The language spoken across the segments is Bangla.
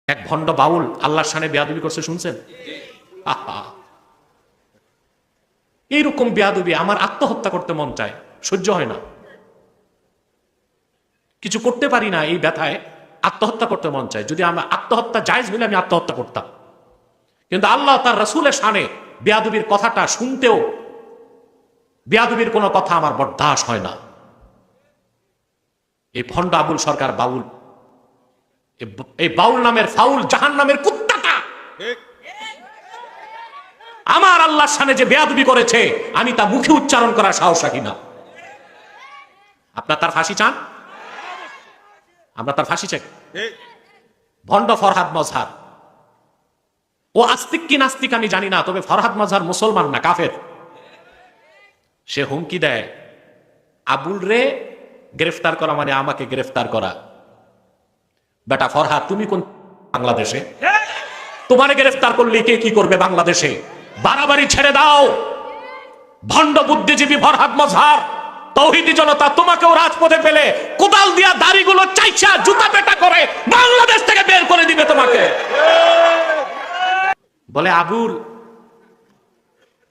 এক ভণ্ড বাউল আল্লাহর শানে বেয়াদবি করছে, শুনছেন? এইরকম বেয়াদবি আমার আত্মহত্যা করতে মন চায়, সহ্য হয় না, কিছু করতে পারি না, এই ব্যথায় আত্মহত্যা করতে মন চায়। যদি আমার আত্মহত্যা জায়েজ হইলে আমি আত্মহত্যা করতাম, কিন্তু আল্লাহ তার রাসূলের শানে বেয়াদবির কথাটা শুনতেও বেয়াদবির কোনো কথা আমার বরদাস্ত হয় না। এই ভণ্ড আবুল সরকার বাউল, এই বাউল নামের ফাউল জাহান নামের কুত্তাটা আমার আল্লাহর শানে যে বেয়াদবি করেছে, আমি তা মুখে উচ্চারণ করার সাহস রাখি না। আপনার তার ফাঁসি চান? আমরা তার ফাঁসি চাই। ভণ্ড ফরহাদ মজহার, ও আস্তিক কি নাস্তিক আমি জানি না, তবে ফরহাদ মজহার মুসলমান না, কাফের। সে হুমকি দেয়, আবুল রে গ্রেফতার করা মানে আমাকে গ্রেফতার করা। বেটা ফরহাদ, তুমি কোন বাংলাদেশে? তোমারে গ্রেফতার করলে কে কি করবে বাংলাদেশে? বাড়াবাড়ি ছেড়ে দাও। ভণ্ড বুদ্ধিজীবী ফরহাদ মজহার, তৌহিদি জনতা তোমাকেও রাজপথে পেলে কোদাল দিয়া দাড়িগুলো চাইছা জুতা পেটা করে বাংলাদেশ থেকে বের করে দিবে তোমাকে। বলে আবুল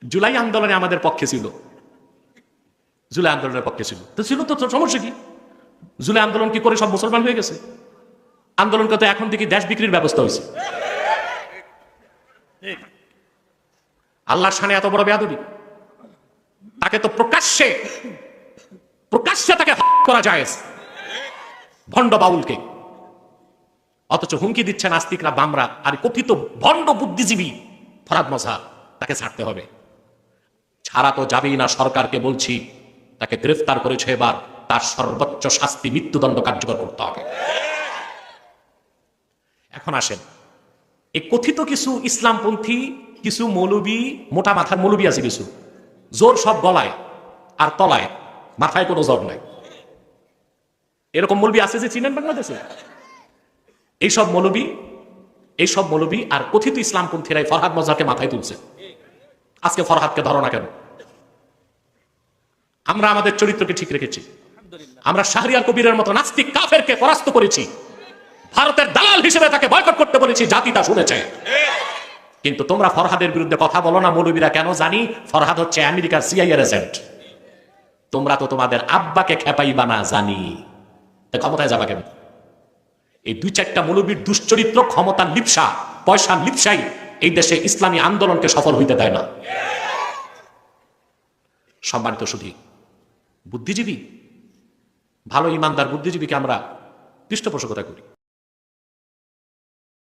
জুলাই আন্দোলনে আমাদের পক্ষে ছিল, জুলাই আন্দোলনের পক্ষে ছিল, তো ছিল তো সমস্যা কি? জুলাই আন্দোলন কি করে সব মুসলমান হয়ে গেছে? আন্দোলন করতে এখন থেকে দেশ বিক্রির ব্যবস্থা হয়েছে। আল্লাহর শানে এত বড় বেয়াদবি, তাকে তো প্রকাশ্যে তাকে করা যায় ভণ্ড বাউলকে, অথচ হুমকি দিচ্ছে নাস্তিকরা, বামরা আর কথিত ভণ্ড বুদ্ধিজীবী ফরহাদ মজহার, তাকে ছাড়তে হবে। ছাড়া তো যাবেই না, সরকারকে বলছি তাকে গ্রেফতার করেছে, এবার তার সর্বোচ্চ শাস্তি মৃত্যুদণ্ড কার্যকর করতে হবে। এখন আসেন, এই কথিত কিছু ইসলামপন্থী কিছু মৌলবী, মোটা মাথার মৌলবী আছে কিছু, জোর সব গলায় আর তলায়, মাথায় কোনো জোর নাই, এরকম মৌলবী আছে যে চিনেন বাংলাদেশে। এইসব মৌলবী আর কথিত ইসলামপন্থীরাই ফরহাদ মজহারকে মাথায় তুলছে। আজকে ফরহাদকে ধরো না কেন? আমরা আমাদের চরিত্রকে ঠিক রেখেছি, আমরা শাহরিয়ার কবিরের মতো নাস্তিক কাফেরকে পরাস্ত করেছি, ভারতের দালাল হিসেবে তাকে বয়কট করতে বলেছি, জাতিটা শুনেছে। কিন্তু তোমরা ফরহাদের বিরুদ্ধে কথা বলো না, মৌলবীরা কেন? জানি ফরহাদ হচ্ছে আমেরিকার সিআইএর এজেন্ট। তোমরা তো তোমাদের আব্বাকে খেপাইবা না জানি, ক্ষমতায় যাবা কেন? এই দুই চারটা মৌলবীর দুশ্চরিত্র, ক্ষমতার লিপ্সা, পয়সার লিপ্সাই এই দেশে ইসলামী আন্দোলনকে সফল হইতে দেয় না। সম্মানিত শুধু বুদ্ধিজীবী, ভালো ইমানদার বুদ্ধিজীবীকে আমরা পৃষ্ঠপোষকতা করি।